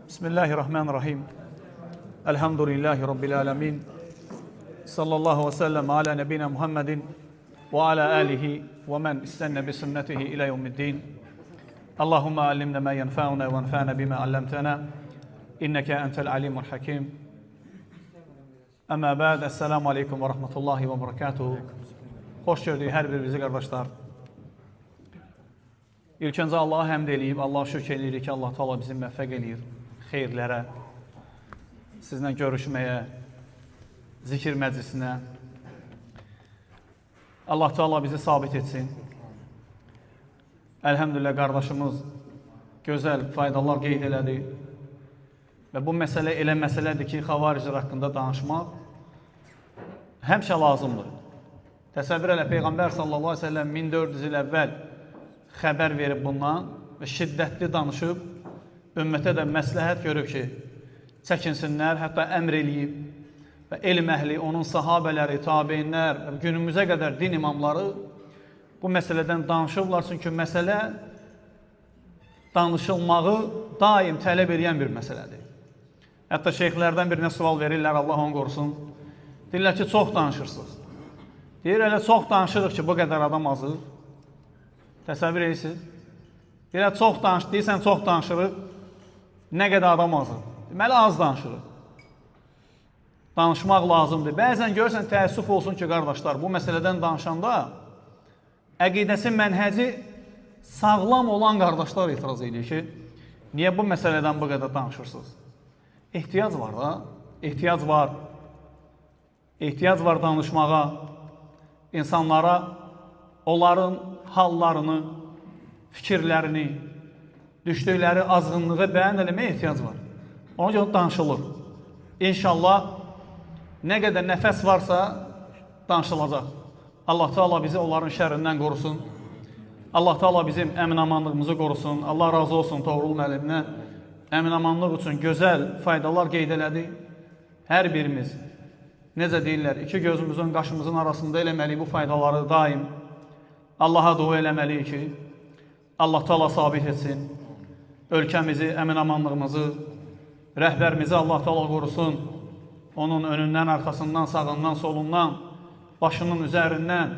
Bismillahirrahmanirrahim. Elhamdülillahi Rabbil alemin. Sallallahu ve sellem ala nebina Muhammedin ve ala alihi ve men istenne bi sünnetihi ila yevmiddin. Allahümme allimna ma yenfa'una ve enfa'na bima allamtana. İnneke entel alimul hakim. Amma ba'd. Esselamu aleyküm ve rahmetullahi ve berekatuhu. Hoş gördük hər birinizi qardaşlar. İlk öncə Allah'a həmd eləyib, Allah'a şükür eləyirik ki, Allah Teala bizi müvəffəq eləyir xeyirlərə, sizinlə görüşməyə, zikir məclisinə. Allah Teala bizi sabit etsin. Elhamdülillah qardaşımız gözəl faydalar qeyd elədi. Və bu məsələ elə məsələdir ki, xavariclər haqqında danışmaq həmişə lazımdır. Təsəvvür elə Peyğəmbər sallallahu aleyhi ve sellem 1400 il əvvəl xəbər verib bundan və şiddətli danışıb, ümmətə də məsləhət görüb ki, çəkinsinlər, hətta əmr eləyib və elm əhli, onun sahabələri, tabeinlər və günümüzə qədər din imamları bu məsələdən danışıblar, çünki məsələ danışılmağı daim tələb edən bir məsələdir. Hətta şeyxlərdən birinə sual verirlər, Allah onu qorusun. Deyirlər ki, çox danışırsınız. Deyir, elə çox danışırıq ki, bu qədər adam azır. Təsəvvür edirsiniz. Deyirlər, çox danış, deyirsən, çox danışırıq, nə qədər adam azır. Deməli, az danışırıq. Danışmaq lazımdır. Bəzən görürsən, təəssüf olsun ki, qardaşlar, bu məsələdən danışanda əqidəsi, mənhəci sağlam olan qardaşlar etiraz edir ki, niyə bu məsələdən bu qədər danışırsınız? Ehtiyac var da, ehtiyac var. Ehtiyac var danışmağa, insanlara onların hallarını, fikirlərini, düşdükləri azğınlığı bəyan eləməyə ehtiyac var. Ona görə danışılır. İnşallah nə qədər nəfəs varsa danışılacaq. Allah Teala bizi onların şərrindən qorusun. Allah Teala bizim əmin-amanlığımızı qorusun. Allah razı olsun Toğrul müəlliminə. Əmin-amanlıq üçün gözəl faydalar qeyd elədi. Hər birimiz, necə deyirlər, iki gözümüzün, qaşımızın arasında eləməliyik bu faydaları daim. Allaha dua eləməliyik ki, Allah Teala sabit etsin. Ölkəmizi, əmin-amanlığımızı, rəhbərimizi Allah Teala qorusun. Onun önündən, arxasından, sağından, solundan, başının üzərindən,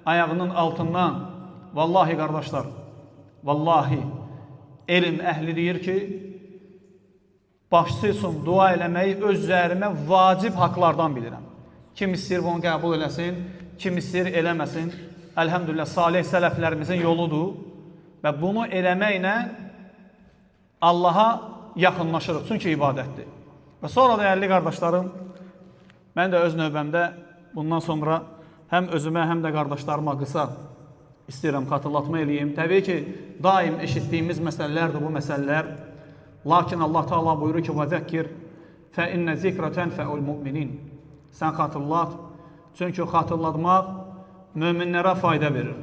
ayağının altından. Vallahi qardaşlar, vallahi elm əhli deyir ki, başçısın, dua eləməyi öz üzərimə vacib haqlardan bilirəm. Kim istəyir bunu qəbul eləsin, kim istəyir eləməsin. Elhamdülillah, salih sələflərimizin yoludur və bunu eləməklə Allaha yaxınlaşırıq, çünki ibadətdir. Və sonra dəyərli qardaşlarım, mən də öz növbəmdə bundan sonra həm özümə, həm də qardaşlarıma qısa istəyirəm, xatırlatma eləyim. Təbii ki, daim eşitdiyimiz məsələlərdir bu məsələlər. Lakin Allah Teala buyurur ki, وَذَكِّرْ فَإِنَّ ذِكْرَ تَنْفَعُ الْمُؤْمِنِينَ. Sən xatırlat, çünki xatırlatmaq möminlərə fayda verir.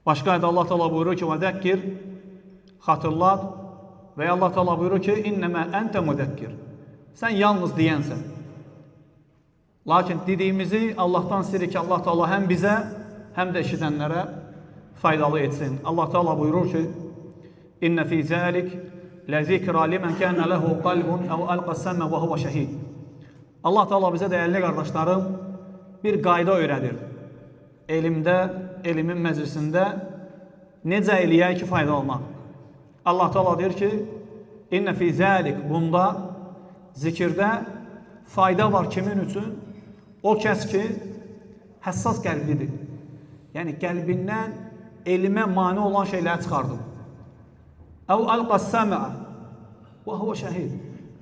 Başqa ayda Allah Teala buyurur ki, وَذَكِّرْ xatırlat və Allah Teala buyurur ki, اِنَّمَا أَنْتَ مُذَكِّرْ. Sən yalnız deyənsən. Lakin dediyimizi Allahdan istəyirik ki, Allah Teala həm bizə, həm də eşidənlərə faydalı etsin. Allah Teala buyurur ki, İnne fi zalik la zikra limen kana lahu qalbun aw alqa as-sam'a wa huwa shahid. Allah Teala bizə dəyərli qardaşlarım bir qayda öyrədir. Elmdə, elmin məclisində necə eləyək ki, faydalanaq. Allah Teala deyir ki, inne fi zalik, bunda zikirdə fayda var kimin üçün? O kəs ki, həssas qəlblidir. Yəni qəlbindən elmə mane olan şeyləri çıxardım. Əv alqas-səmə və huvə şəhid.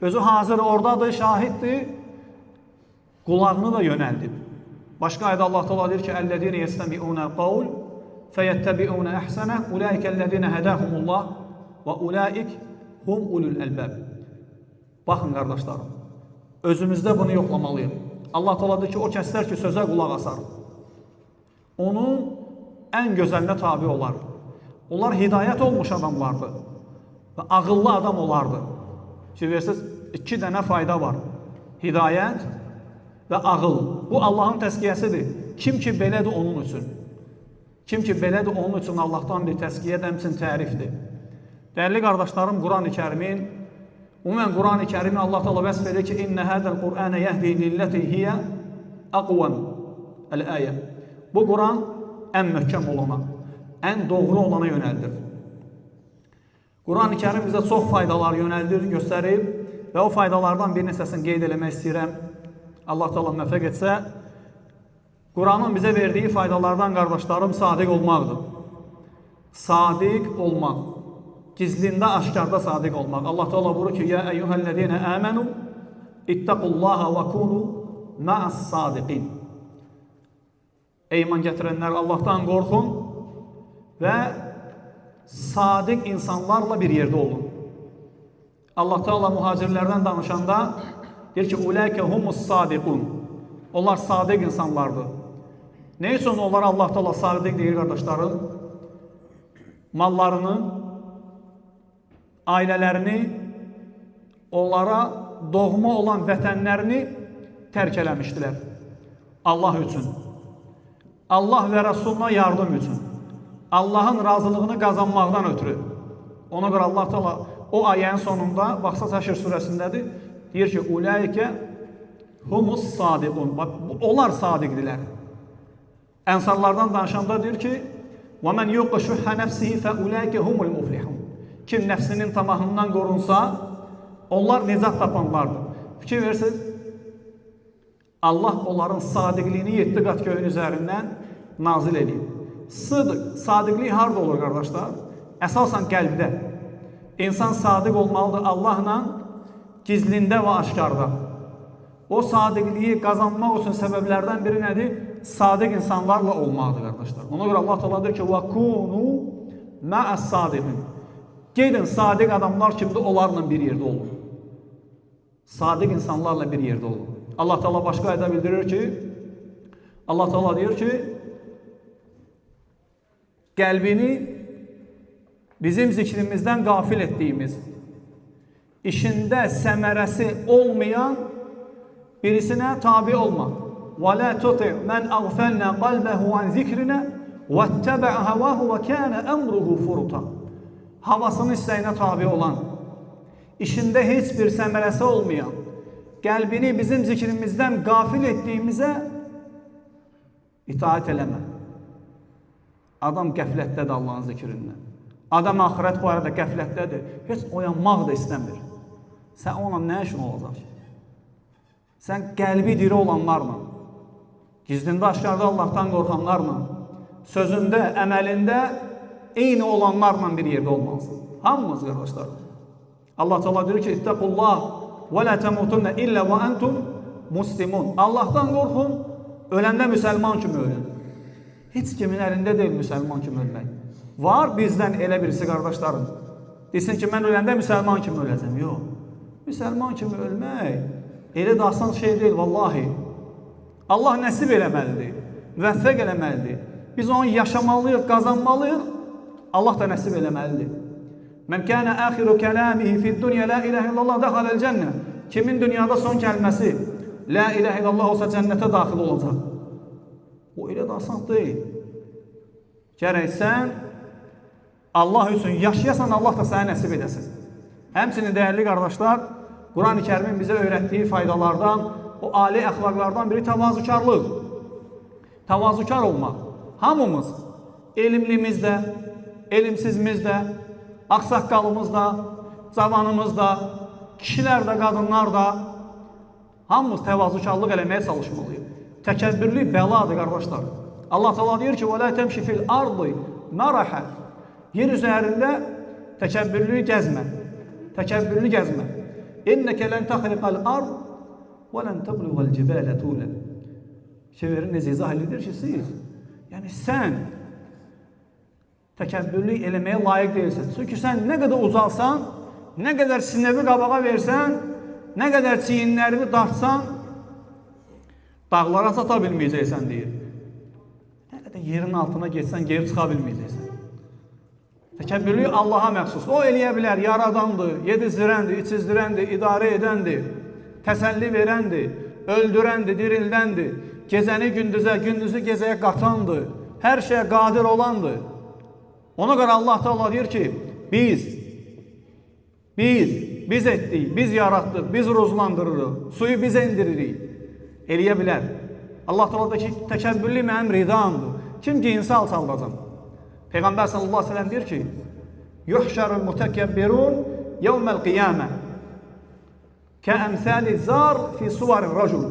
Özü hazır oradadır, şahiddir, qulağını da yönəldib. Başqa ayda Allah Teala deyir ki, "Ellezine yestemi'una qawl feyettabi'una ahsana ulaikellezine hedahumullah və ulaik hum ulul albab." Baxın qardaşlarım, özümüzdə bunu yoxlamalıyıq. Allah Teala deyir ki, o kəslər ki, sözə qulaq asar, onun ən gözəlinə tabi olar. Onlar hidayət olmuş adamlardır və ağıllı adam olardı. Ki, versiniz, iki dənə fayda var. Hidayət və ağıl. Bu Allahın təzkiyəsidir. Kim ki belədir onun üçün. Kim ki belədir onun üçün Allahdan bir təzkiyə, həmçinin tərifdir. Dəyərli qardaşlarım, Quran-ı Kərimin Ümumən Quran-ı Kərimi Allah Teala vəsf edir ki, "İnne hadal Qur'ane yehdi lillati hiya aqwam." El-ayə. Bu Quran ən möhkəm olana, ən doğru olana yönəldir. Quran-ı Kərim bizə çox faydalar yönəldir, göstərir və o faydalardan bir neçəsini qeyd eləmək istəyirəm. Allah Teala müvəffəq etsə, Quranın bizə verdiyi faydalardan qardaşlarım sadiq olmaqdır. Sadiq olmaq. Gizlində, aşkarda sadiq olmaq. Allah Teala buyurur ki, "Ya eyyuhellezine amenu ittaqullaha ve kunu ma'as sadiqin." Ey iman gətirənlər, Allahdan qorxun və sadiq insanlarla bir yerdə olun. Allah Teala muhacirlərdən danışanda deyir ki, "Ulaike humus sadiqun." Onlar sadiq insanlardır. Ne üçün onlara Allah Teala sadiq deyir qardaşlarım? Mallarını, ailələrini, onlara doğma olan vətənlərini tərk eləmişdilər. Allah üçün. Allah və Rəsuluna yardım üçün. Allahın razılığını qazanmaqdan ötürü. Ona görə Allah Teala o ayənin sonunda, baxsa Həşr surəsindədir, deyir ki, "Ulaike humus sadiqun." Bax, onlar sadiqdilər. Ənsarlardan danışanda deyir ki, وَمَنْ يُقَ شُحَّ نَفْسِهِ فَأُولَٰئِكَ هُمُ الْمُفْلِحُونَ. Kim nəfsinin tamahından qorunsa, onlar nicat tapanlardır. Fikir verirsiniz, Allah onların sadiqliyini 7 qat göyün üzərindən nazil edib. Sadiqlik harada olur qardaşlar? Əsasən qəlbdə. İnsan sadiq olmalıdır Allahla gizlində və aşkarda. O sadiqliyi qazanmaq üçün səbəblərdən biri nədir? Sadiq insanlarla olmaqdır qardaşlar. Ona görə Allah Teala deyir ki, "Vakunu ma'as sadiqin." Gedin sadiq adamlar kimdir? Onlarla bir yerdə olun. Sadiq insanlarla bir yerdə olun. Allah Teala başqa ayədə bildirir ki, Allah Teala deyir ki, qəlbini bizim zikrimizdən qafil etdiyimiz, işində səmərəsi olmayan birisinə tabi olma. وَلَا تُطِعْ مَنْ أَغْفَلْنَا قَلْبَهُ عَنْ ذِكْرِنَا وَاتَّبَعَ هَوَاهُ وَكَانَ أَمْرُهُ فُرُطًا. Havasının istəyinə tabi olan, işində heç bir səmərəsi olmayan, qəlbini bizim zikrimizdən qafil etdiyimizə itaat eləmə. Adam qəflətdədir Allahın zikrindən. Adam axirət barədə qəflətdədir. Heç oyanmaq da istəmir. Sən ona nə işin olacaq? Sən qəlbi diri olanlarla, gizlində aşkarda Allahdan qorxanlarla, sözündə, əməlində eyni olanlarla bir yerdə olmalısın. Hamımız qardaşlar. Allah Teala deyir ki, "İttaqullah və la temutunna illa və entum muslimun." Allahdan qorxun, öləndə müsəlman kimi ölün. Heç kimin əlində deyil müsəlman kimi ölmək. Var bizdən elə birisi qardaşlarım. Desin ki, mən öləndə müsəlman kimi öləcəm. Yox. Müsəlman kimi ölmək elə də asan şey deyil, vallahi. Allah nəsib eləməlidir, müvəffəq eləməlidir. Biz onu yaşamalıyıq, qazanmalıyıq. Allah da nəsib eləməlidir. Mən kənə əxiru kələmihi fid-dunya la ilahe illallah dəxaləl cənnə. Kimin dünyada son kəlməsi la ilahe illallah olsa cənnətə daxil olacaq. O elə də asan deyil. Gərək sən Allah üçün yaşayasan, Allah da sənə nəsib edəsin. Həmçinin dəyərli qardaşlar, Quran-ı Kərimin bizə öyrətdiyi faydalardan, o ali əxlaqlardan biri təvazükarlıq. Təvazükar olmaq. Hamımız, elmlimiz də, elmsizimiz də, ağsaqqalımız da, cavanımız da, kişilər də, qadınlar da, hamımız təvazükarlıq eləməyə çalışmalıyıq. Təkəbbürlük bəladır qardaşlar. Allah Teala deyir ki, وَلَا تَمْشِ فِي الْأَرْضِ مَرَحًا. Yer üzərində təkəbbürlüyü gəzmə. Təkəbbürlü gəzmə. İnnəkə lən təxriqəl ard və lən təbliğəl cibələ tulə. Şeirin necə izah edilir ki, siz, yəni sən təkəbbürlü eləməyə layiq deyilsən. Çünki sən nə qədər uzalsan, nə qədər sinəvi qabağa versən, nə qədər çiyinlərini dartsan, dağlara çata bilməyəcəksən deyir. Nə qədər yerin altına geçsən, geri çıxa bilməyəcəksən. Təkəbbürlük Allaha məxsusdur. O eləyə bilər, yaradandır, yedizdirəndir, içizdirəndir, idarə edəndir, təsəlli verəndir, öldürəndir, dirildəndir, gecəni gündüzə, gündüzü gecəyə qatandır, hər şeyə qadir olandır. Ona görə Allah Teala deyir ki, biz biz etdik, biz yaratdıq, biz ruzlandırırıq, suyu biz endiririk. Eləyə bilər. Allah Taala'dakı təkəbbürlü mənim ridamdır. Kim ki insan alçaldacam. Peyğəmbər sallallahu əleyhi və səlləm deyir ki: "Yuhşarul mutekəbbirun yevmel qiyamə kəəmsali zar fi suvarir racul."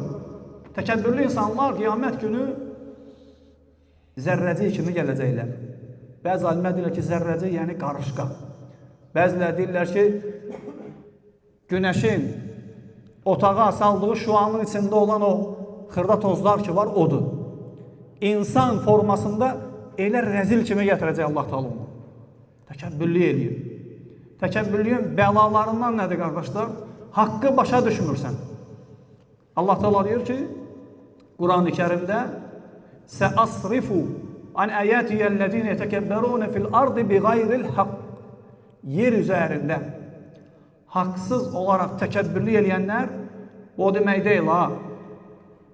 Təkəbbürlü insanlar qiyamət günü zərrəcik kimi gələcəklər. Bəzi alimlər deyirlər ki, zərrəcik yəni qarışqa. Bəzilər deyirlər ki, günəşin otağa saldığı şüanın içində olan o xırda tozlar ki var, odur. İnsan formasında elə rəzil kimi gətirəcək Allah Taala onu. Təkəbbürlü eləyir. Təkəbbürlüyün bəlalarından nədir qardaşlar? Haqqı başa düşmürsən. Allah Taala deyir ki, Quran-ı Kərimdə: "Səasrifu an ayatiyellezine yetəkəbbərun fil ardı biğayril haqq." Yer üzərində haqsız olaraq təkəbbürlü eləyənlər, o demək deyil ha.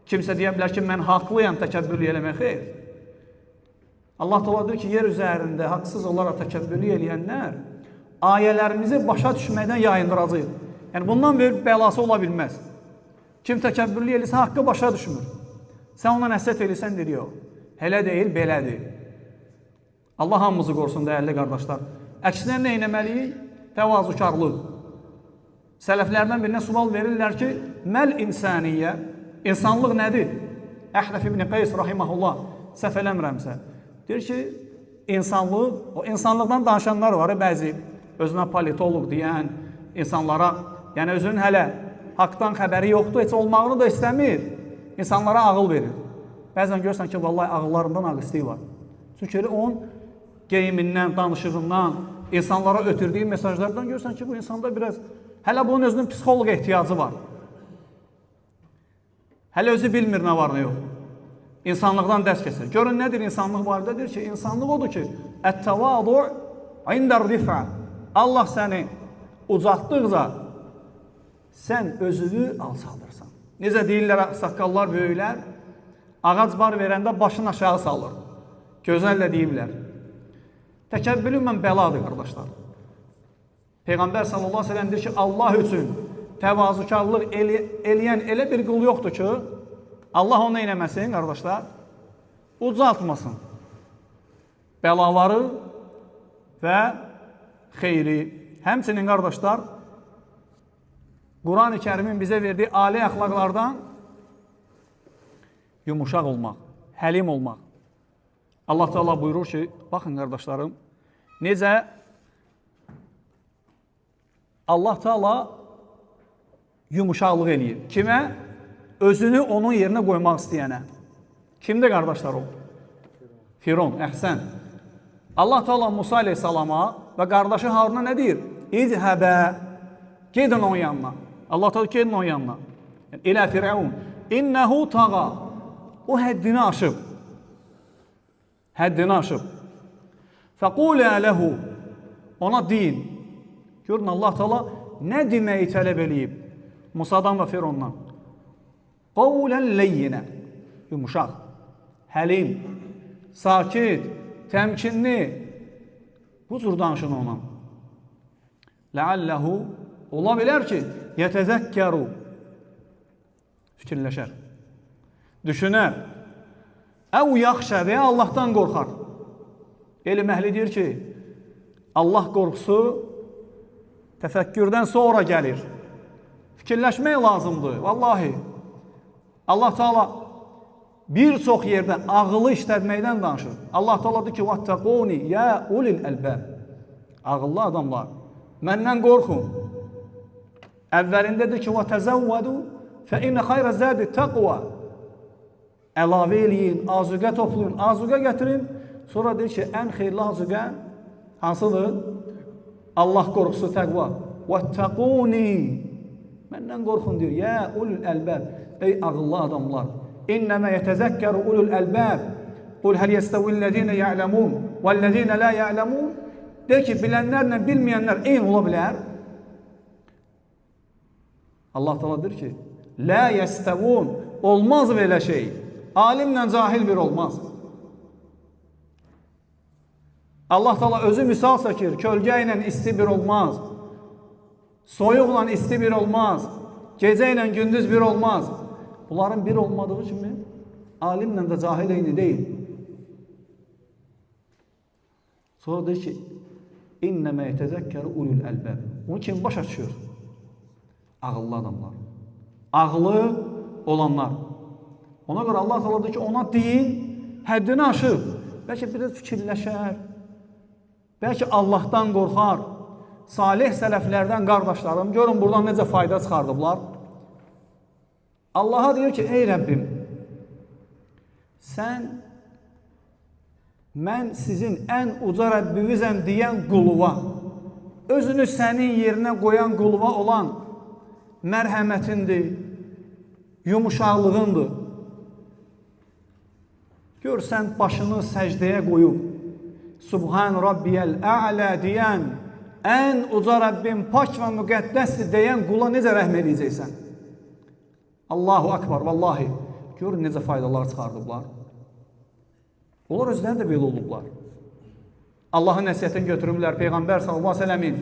Kimsə deyə bilər ki, mən haqlıyam təkəbbürlü eləmək, xeyr. Allah Teala deyir ki, yer üzərində haqsız olaraq təkəbbürlü eləyənlər ayələrimizi başa düşməkdən yayındıracaq. Yəni bundan böyük bəlası ola bilməz. Kim təkəbbürlü eləyirsə, haqqı başa düşmür. Sən ona nəsihət eləyirsən, deyir, yox. Elə deyil, belədir. Allah hamımızı qorusun, dəyərli qardaşlar. Əksinə nə etməliyik? Təvazukarlıq. Sələflərdən birinə sual verirlər ki, məl insaniyyə, insanlıq nədir? Əhnəf ibn Qays rahiməhullah, səhv eləmirəmsə. Deyir ki, insanlıq, o insanlıqdan danışanlar var, bəzi özünə politoloq deyən insanlara, yəni özünün hələ haqdan xəbəri yoxdur, heç olmağını da istəmir, insanlara ağıl verir. Bəzən görürsən ki, vallahi ağıllarından ağıstığı var. Çünki onun geyimindən, danışığından, insanlara ötürdüyü mesajlardan görürsən ki, bu insanda biraz, hələ bunun özünün psixoloq ehtiyacı var. Hələ özü bilmir nə var, nə yox. İnsanlıqdan dərs keçir. Görün nədir insanlıq barədə? Deyir ki, insanlıq odur ki, ət-təvadu indər rifə. Allah səni ucaltdıqca sən özünü alçaldırsan. Necə deyirlər saqqallar, böyüklər? Ağac bar verəndə başını aşağı salır. Gözəllə deyirlər. Təkəbbürlü mən bəladır, qardaşlar. Peyğəmbər sallallahu aleyhi ve sellem deyir ki, Allah üçün təvazukarlıq eləyən elə bir qul yoxdur ki, Allah onu eləməsin, qardaşlar, ucaltmasın. Bəlaları və xeyri. Həmçinin, qardaşlar, Quran-ı Kərimin bizə verdiyi ali əxlaqlardan yumuşaq olmaq, həlim olmaq. Allah Teala buyurur ki, baxın qardaşlarım, necə Allah Teala yumuşaqlıq eləyir. Kimə? Özünü onun yerinə qoymaq istəyənə. Kimdir qardaşlar o? Firon, əhsən. Allah Teala Musa aleyhissalama və qardaşı Haruna nə deyir? İzhəbə, gedin onun yanına. Allah Teala gedin onun yanına. İlə Firavun, innəhu tağa. O həddini aşıb. Həddini aşıb. Fəqulə ləhu. Ona deyin. Görün, Allah Teala nə deməyi tələb eləyib? Musadan və Firondan. Qavlən leyyinə. Yumuşaq, həlim, sakit, təmkinli. Bu cür danışın ona. Ləalləhu. Ola bilər ki, yətəzəkkəru. Fikirləşər. Düşünər. Əv yaxşə və Allahdan qorxar. Elm əhli deyir ki, Allah qorxusu təfəkkürdən sonra gəlir. Fikirləşmək lazımdır, vallahi. Allah Teala bir çox yerdə ağılı işlətməkdən danışır. Allah Teala deyir ki, "Vattaquni ya ulil albab." Ağıllı adamlar, məndən qorxun. Əvvəlində deyir ki, "Və-təzəvvədu fə innə xayrə zədi təqva." Əlavə eləyin, azuqə toplayın, azuqə gətirin. Sonra deyir ki, ən xeyirli azuqə hansıdır? Allah qorxusu, təqva. "Və-təquni." Məndən qorxun deyir. "Ya ulul albab." Ey ağıllı adamlar. "İnnəmə yetəzəkkəru ulul albab. Qul həl yestəvillezine ya'lemun vellezine la ya'lemun." De ki, bilənlərlə bilməyənlər eyni ola bilər. Allah Teala deyir ki, "La yestəvun." Olmaz belə şey. Alimlə cahil bir olmaz. Allah Teala özü misal çəkir. Kölgə ilə isti bir olmaz. Soyuqla isti bir olmaz. Gecə ilə gündüz bir olmaz. Bunların bir olmadığı kimi alimlə də cahil eyni deyil. Sonra deyir ki, İnnəmə yetəzəkkəri ulul əlbəb. Onu kim başa düşür? Ağıllı adamlar. Ağlı olanlar. Ona görə Allah Teala deyir ki, ona deyin, həddini aşıb. Bəlkə biraz fikirləşər. Bəlkə Allahdan qorxar. Salih sələflərdən qardaşlarım, görün buradan necə fayda çıxardıblar. Allaha deyir ki, ey Rəbbim, sən, mən sizin ən uca Rəbbinizəm deyən quluva, özünü sənin yerinə qoyan quluva olan mərhəmətindir, yumuşaqlığındır. Gör, sən başını səcdəyə qoyub, Subhan Rabbiyəl Ə'lə deyən, ən uca Rəbbim pak və müqəddəsdir deyən qula necə rəhm edəcəksən? Allahu Akbar, vallahi, görün necə faydalar çıxardıblar. Onlar özləri də belə olublar. Allahın nəsiyyətini götürüblər, Peyğəmbər s.ə.v-in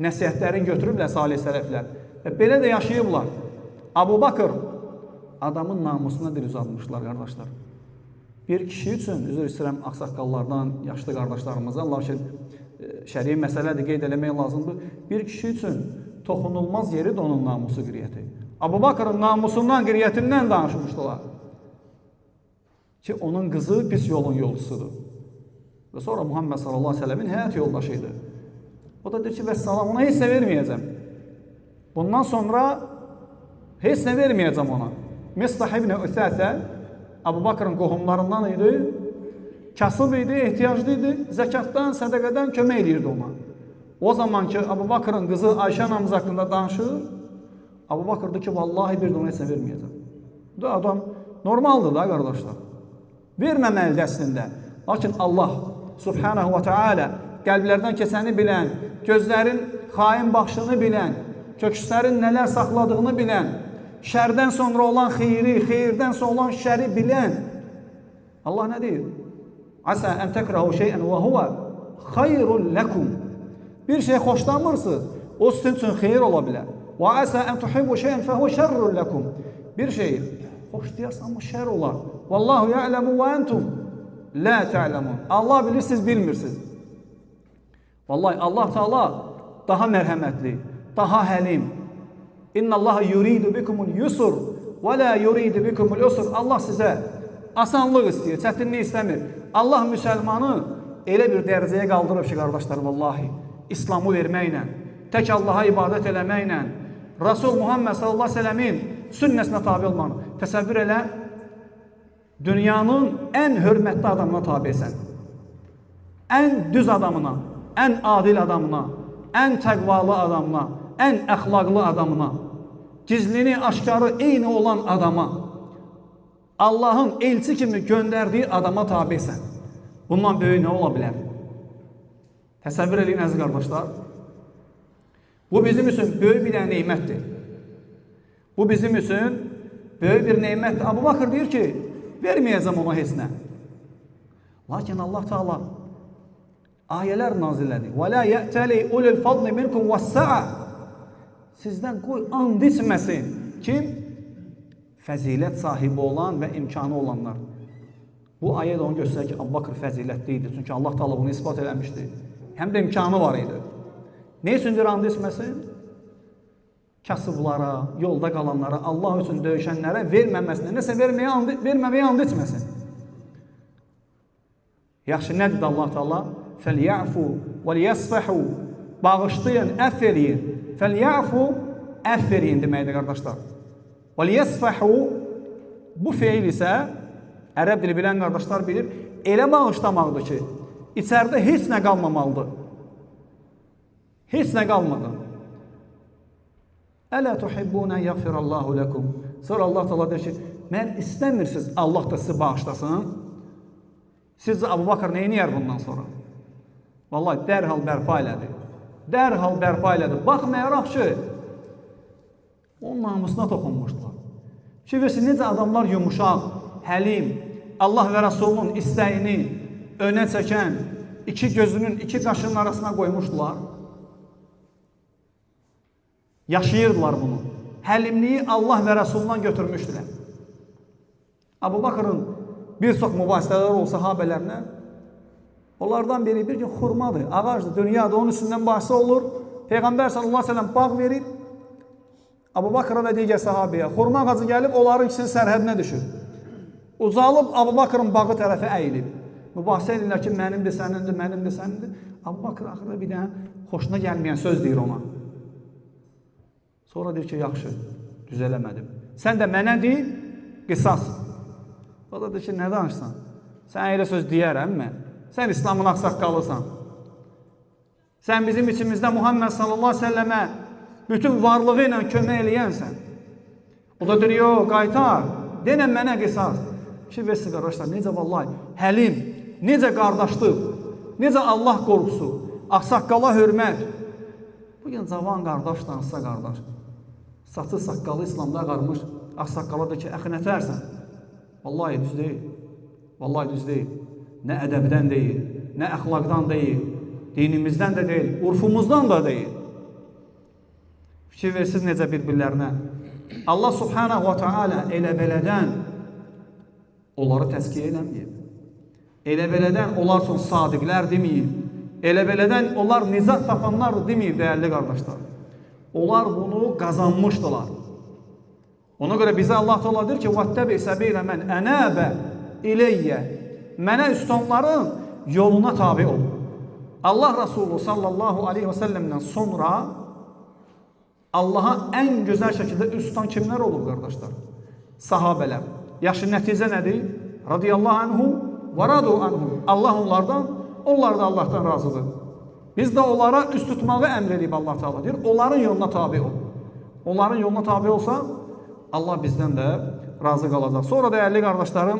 nəsiyyətlərini götürüblər salih sələflər. Və belə də yaşayıblar. Abu Bakır adamın namusuna dil uzatmışlar, qardaşlar. Bir kişi üçün, üzr istəyirəm ağsaqqallardan, yaşlı qardaşlarımızdan, lakin şəriə məsələdir, qeyd eləmək lazımdır. Bir kişi üçün toxunulmaz yeri də onun namusu qiriyyəti. Abu Bakırın namusundan, qiriyyətindən danışmışdılar. Ki, onun qızı pis yolun yolcusudur. Və sonra Muhammed s.ə.v-in həyat yoldaşıydı. O da deyir ki, vəssalam, ona heç nə verməyəcəm. Bundan sonra heç nə verməyəcəm ona. Mistah ibn Üsəsə, Abu Bakırın qohumlarından idi, kasıb idi, ehtiyaclı idi, zəkatdan, sədəqədən kömək edirdi ona. O zaman ki, Abu Bakırın qızı Ayşə namız haqqında danışır, Abu Bakırdı ki, vallahi bir də ona heç nə verməyəcəm. Bu da adam normaldır da, qardaşlar. Verməməlidir əslində. Lakin Allah subhanahu wa ta'ala qəlblərdən keçəni bilən, gözlərin xain baxışını bilən, kökslərin nələr saxladığını bilən, şərdən sonra olan xeyri, xeyirdən sonra olan şəri bilən. Allah nə deyir? Asa ən təkrahu şeyən və huvə xayrun ləkum. Bir şey xoşlanmırsınız, o sizin üçün xeyir ola bilər. Və asa ən tuhibbu şeyən fəhvə şərrun ləkum. Bir şey xoşlayarsan, amma şər olar. Vallahu ya'lemu və entum la ta'lemun. Allah bilir, siz bilmirsiniz. Vallahi Allah Teala daha mərhəmətli, daha həlim. İnnallaha yuridu bikumul yusr və la yuridu bikumul usr. Allah sizə asanlıq istəyir, çətinlik istəmir. Allah müsəlmanı elə bir dərəcəyə qaldırıb ki, qardaşlar, vallahi İslamı verməklə, tək Allaha ibadət eləməklə, Rasul Muhammed s.ə.v-in sünnəsinə tabi olmanı. Təsəvvür elə, dünyanın ən hörmətli adamına tabisən, ən düz adamına, ən adil adamına, ən təqvalı adamına, ən əxlaqlı adamına, gizlini, aşkarı eyni olan adama, Allahın elçi kimi göndərdiyi adama tabisən. Bundan böyük nə ola bilər? Təsəvvür edin, əziz qardaşlar. Bu bizim üçün böyük bir neymətdir. Bu bizim üçün böyük bir neymətdir. Abu Bakır deyir ki, verməyəcəm ona heç nə. Lakin Allah Teala ayələr nazillədi. وَلَا يَأْتَلِي اُلِ الْفَضْلِ مِنْكُمْ وَالسَّعَ. Sizdən qoy and içməsin. Kim? Fəzilət sahibi olan və imkanı olanlar. Bu ayə də onu göstərir ki, Abu Bakır fəzilətli idi. Çünki Allah Teala bunu ispat eləmişdi. Həm də imkanı var idi. Ne üçündür and içməsin? Kasıblara, yolda qalanlara, Allah üçün döyüşənlərə verməməsinə, nəsə verməməyə and içməsin. Yaxşı, nə dedi Allah Teala? فَلْيَعْفُوا وَلْيَصْفَحُوا. Bağışlayın, əff eləyin. فَلْيَعْفُوا, əff eləyin deməkdir, qardaşlar. وَلْيَصْفَحُوا, bu feil isə, ərəb dili bilən qardaşlar bilir, elə bağışlamaqdır ki, içəridə heç nə qalmamalıdır. Heç nə qalmadı. Ələ tuhibbunə yəğfirallahu ləkum. Sonra Allah Teala deyir ki, mən istəmirsiniz Allah da sizi bağışlasın. Sizcə Abu Bakır neyniyər bundan sonra? Vallahi dərhal bərpa elədi. Dərhal bərpa elədi. Baxmayaraq ki, onun namusuna toxunmuşdular. Fikirləşin, necə adamlar yumuşaq, həlim, Allah və Rasulunun istəyini önə çəkən, iki gözünün, iki qaşının arasına qoymuşdular. Yaşayırdılar bunu. Həlimliyi Allah və Rəsulundan götürmüşdülər. Əbu Bakrın bir çox mübahisələr olsa sahabelərlə, onlardan biri bir gün xurmadır, ağacdır, dünyada onun üstündən bahsə olur. Peyğəmbər sallallahu aleyhi ve sellem bağ verir. Əbu Bakra və digər sahabəyə xurma ağacı gəlib onların ikisinin sərhədinə düşür. Uzalıb Əbu Bakrın bağı tərəfi əyilib. Mübahisə edirlər ki, mənimdir, sənindir, mənimdir, sənindir. Əbu Bakr axırda bir dənə xoşuna gəlməyən söz deyir ona. Sonra deyir ki, yaxşı, düzələmədim. Sən də mənə deyil, qisas. O da deyir ki, nə danışsan? Sən elə söz deyərəm mən. Sən İslamın ağsaqqalısan. Sən bizim içimizdə Muhammed sallallahu aleyhi ve sellemə bütün varlığı ilə kömək eləyənsən. O da deyir, yox, qaytar, denən mənə qisas. Ki, versin qardaşlar, necə vallahi, həlim, necə qardaşlıq, necə Allah qorxusu, ağsaqqala hörmət. Bugün cavan qardaş danışsa qardaş, saçı saqqalı İslamda qarmış, ağsaqqala da ki, əxi nətərsən? Vallahi düz deyil, vallahi düz deyil. Nə ədəbdən deyil, nə əxlaqdan deyil, dinimizdən də deyil, urfumuzdan da deyil. Fikir versiniz necə bir-birlərinə. Allah subhanahu wa ta'ala elə belədən onları təskiyə eləməyib. Elə belədən onlar üçün sadiqlər deməyib. Elə belədən onlar nizat tapanlar deməyib, dəyərli qardaşlar. Onlar bunu qazanmışdılar. Ona görə bizə Allah Teala deyir ki, وَاتَّبِعْ سَبِيلَ مَنْ أَنَابَ إِلَيَّ Mənə üstünlərin yoluna tabi ol. Allah Resulü sallallahu aleyhi ve sellemdən sonra Allaha ən gözəl şəkildə üstan kimlər olur qardaşlar? Sahabələr. Yaxşı nəticə nədir? Radiyallahu anhu və radu anhu. Allah onlardan, onlar da Allahdan razıdır. Biz də onlara üst tutmağı əmr edib Allah Teala deyir. Onların yoluna tabi ol. Onların yoluna tabi olsa Allah bizdən də razı qalacaq. Sonra dəyərli qardaşlarım,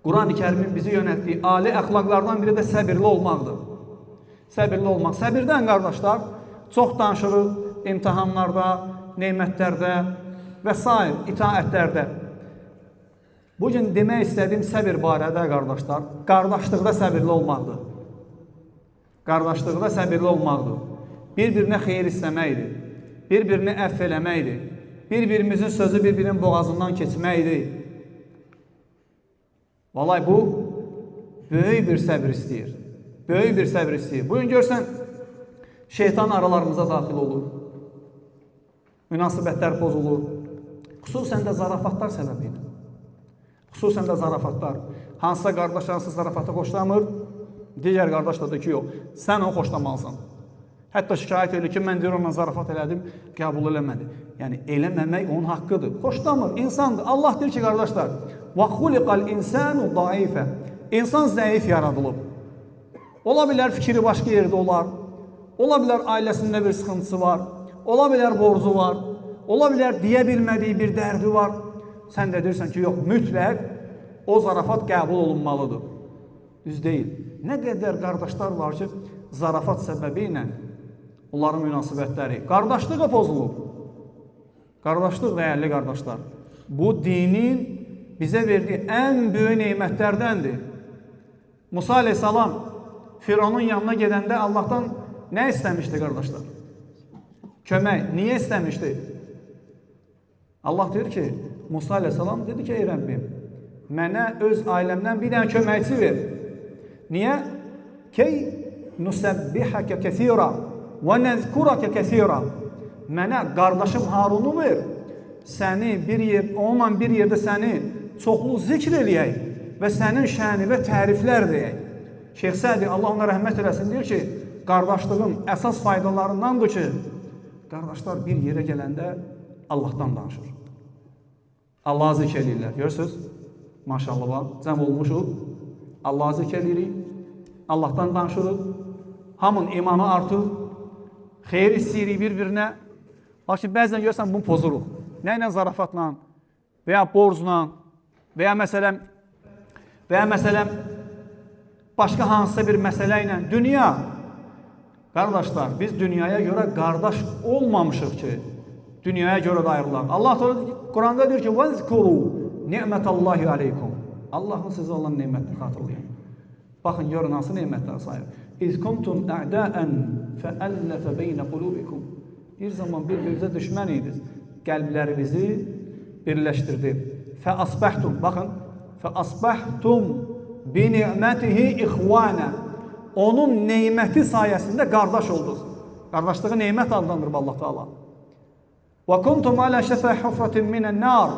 Quran-ı Kərimin bizi yönətdiyi ali əxlaqlardan biri də səbirli olmaqdır. Səbirli olmaq. Səbirdən qardaşlar çox danışırıq imtihanlarda, neymətlərdə və s. itaətlərdə. Bugün demək istədiyim səbir barədə qardaşlar, qardaşlıqda səbirli olmaqdır. Qardaşlıqda səbirli olmaqdır. Bir-birinə xeyir istəməkdir. Bir-birini əff eləməkdir. Bir-birimizin sözü bir-birinin boğazından keçməkdir. Vallahi bu böyük bir səbir istəyir. Böyük bir səbir istəyir. Bugün görsən, şeytan aralarımıza daxil olur. Münasibətlər pozulur. Xüsusən də zarafatlar səbəbi ilə. Xüsusən də zarafatlar. Hansısa qardaş hansı zarafatı xoşlamır, digər qardaş da ki, yox, sən onu xoşlamalısan. Hətta şikayət edir ki, mən deyir onunla zarafat elədim, qəbul eləmədi. Yəni, eləməmək onun haqqıdır. Xoşlamır, insandır. Allah deyir ki, qardaşlar, وَخُلِقَ الْاِنْسَانُ ضَعِيفَ İnsan zəif yaradılıb. Ola bilər fikri başqa yerdə olar. Ola bilər ailəsində bir sıxıntısı var. Ola bilər borcu var. Ola bilər deyə bilmədiyi bir dərdi var. Sən də deyirsən ki, yox, mütləq o zarafat qəbul olunmalıdır. Düz deyil. Nə qədər qardaşlar var ki, zarafat səbəbi ilə onların münasibətləri, qardaşlığı pozulub. Qardaşlıq dəyərli qardaşlar. Bu dinin bizə verdiyi ən böyük neymətlərdəndir. Musa aleyhissalam Fironun yanına gedəndə Allahdan nə istəmişdi qardaşlar? Kömək. Niyə istəmişdi? Allah deyir ki, Musa aleyhissalam dedi ki, ey Rəbbim, mənə öz ailəmdən bir dənə köməkçi ver. Niyə? Key nusabbihaka kəsira və nəzkuraka kəsira. Mənə qardaşım Harunu ver. Səni onunla bir yerdə səni çoxlu zikr eləyək və sənin şəni və təriflər deyək. Şeyx Sədi, Allah ona rəhmət eləsin, deyir ki, qardaşlığın əsas faydalarındandır ki, qardaşlar bir yerə gələndə Allahdan danışır. Allah'ı zikr eləyirlər. Görürsünüz? Maşallah, cəm olmuşuq. Allah'ı zikr eləyirik. Allahdan danışırıq. Hamın imanı artır. Xeyir istəyirik bir-birinə. Lakin bəzən görürsən bunu pozuruq. Nə ilə zarafatla və ya borcla və ya məsələn başqa hansısa bir məsələ ilə dünya. Qardaşlar, biz dünyaya görə qardaş olmamışıq ki, dünyaya görə də ayrılar. Allah Quranda deyir ki, وَذْكُرُوا نِعْمَةَ اللّٰهِ عَلَيْكُمْ Allahın sizə olan neymətini xatırlayın. Baxın, görün hansı neymətlər sayır. اِذْ كُنْتُمْ اَعْدَاءً فَأَلَّفَ بَيْنَ قُلُوبِكُمْ Bir zaman bir-birinizə düşmən idiniz. Qəlblərinizi birləşdirdi. Fəasbəhtum, baxın. Fəasbəhtum bi ni'mətihi ixvanə. Onun neyməti sayəsində qardaş oldunuz. Qardaşlığı neymət adlandırıb Allah Teala. Və kuntum alə şəfə hufratin minən nar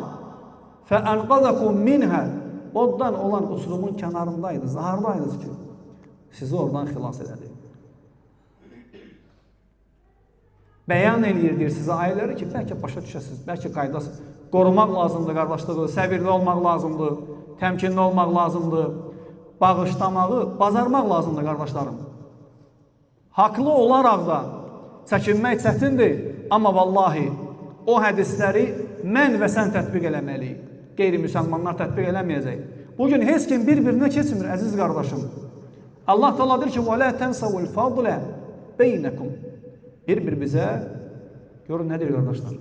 fəənqazakum minhə. Oddan olan uçurumun kənarındaydınız, zahardaydınız ki, sizi oradan xilas elədi. Bəyan eləyir sizə ayələri ki, bəlkə başa düşəsiniz, bəlkə qaydasınız. Qorumaq lazımdır qardaşlığı, səbirli olmaq lazımdır, təmkinli olmaq lazımdır, bağışlamağı bacarmaq lazımdır qardaşlarım. Haqlı olaraq da çəkinmək çətindir, amma vallahi o hədisləri mən və sən tətbiq eləməliyik. Qeyri-müsəlmanlar tətbiq eləməyəcək. Bugün heç kim bir-birinə keçmir, əziz qardaşım. Allah Teala deyir ki, وَلَا تَنْسَوُ الْفَضْلَ بَيْنَكُمْ. Bir-bir bizə, görün nə deyir qardaşlar?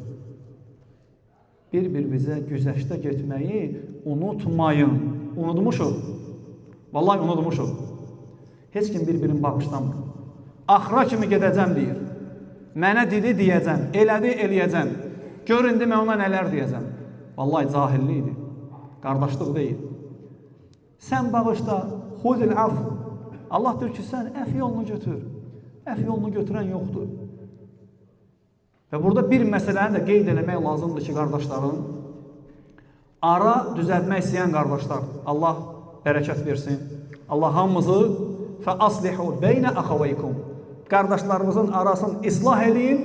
Bir-bir bizə güzəştə getməyi unutmayın. Unutmuşuq. Vallahi unutmuşuq. Heç kim bir-birini bağışlamır. Axıra kimi gedəcəm deyir. Mənə dedi deyəcəm, elədi eləyəcəm. Gör indi mən ona nələr deyəcəm. Vallahi cahillikdir. Qardaşlıq deyil. Sən bağışla, xuzil af. Allah deyir ki, sən əf yolunu götür. Əf yolunu götürən yoxdur. Və burada bir məsələni də qeyd eləmək lazımdır ki, qardaşlarım, ara düzəltmək istəyən qardaşlar, Allah bərəkət versin. Allah hamımızı fəaslihu beynə əxavəykum. Qardaşlarımızın arasını islah eləyin,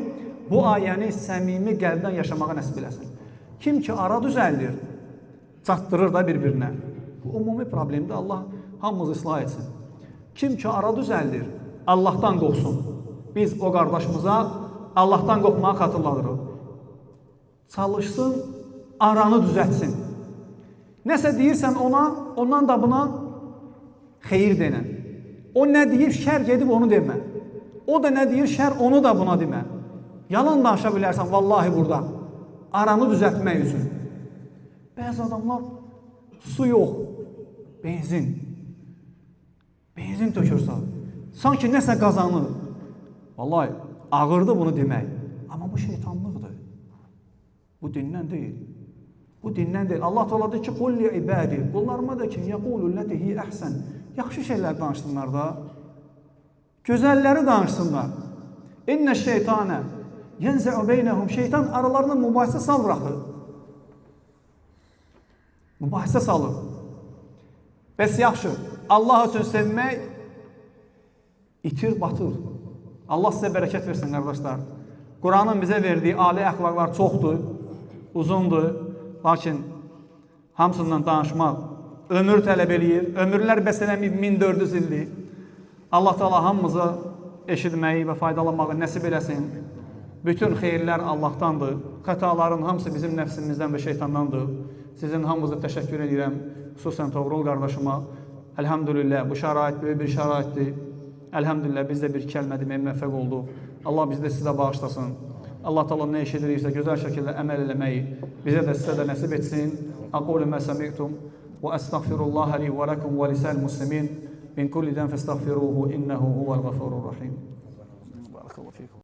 bu ayəni səmimi qəlbdən yaşamağa nəsib eləsin. Kim ki ara düzəldir, çatdırır da bir-birinə. Bu ümumi problemdir, Allah hamımızı islah etsin. Kim ki ara düzəldir, Allahdan qorxsun. Biz o qardaşımıza Allahdan qorxmağı xatırladırıq. Çalışsın, aranı düzəltsin. Nəsə deyirsən ona, ondan da buna xeyir denən. O nə deyir, şər gedib onu demə. O da nə deyir, şər onu da buna demə. Yalan danışa bilərsən, vallahi burada. Aranı düzəltmək üçün. Bəzi adamlar su yox, benzin. Benzin tökürsə, sanki nəsə qazanır. Vallahi ağırdı bunu demək. Amma bu şeytanlıqdır. Bu dindən deyil. Bu dindən deyil. Allah Teala deyir ki, qul li ibadi. Qullarıma da ki, yəqulu lətihi əhsən. Yaxşı şeylər danışsınlar da. Gözəlləri danışsınlar. İnnə şeytanə yənzə'u beynəhum. Şeytan aralarına mübahisə salır axı. Mübahisə salır. Bəs yaxşı, Allah üçün sevmək itir, batır. Allah sizə bərəkət versin, qardaşlar. Quranın bizə verdiyi ali əxlaqlar çoxdur, uzundur. Lakin hamısından danışmaq ömür tələb eləyir. Ömürlər bəs eləməyib 1400 ildir. Allah Teala hamımızı eşitməyi və faydalanmağı nəsib eləsin. Bütün xeyirlər Allahdandır. Xətaların hamısı bizim nəfsimizdən və şeytandandır. Sizin hamınızı təşəkkür edirəm. Xüsusən Toğrul qardaşıma. Elhamdülillah, bu şərait böyük bir şəraitdir. Elhamdülillah, biz də bir kəlmə deməyə müvəffəq olduq. Allah bizi də sizə bağışlasın. Allah Teala nə eşidiriksə gözəl şəkildə əməl eləməyi bizə də sizə də nəsib etsin. Aqulu mə səmi'tum və əstəğfirullah li və lakum və lisəl muslimin min kulli dən fəstəğfiruhu innehu huvəl ğafurur rahim. Barakallahu fikum.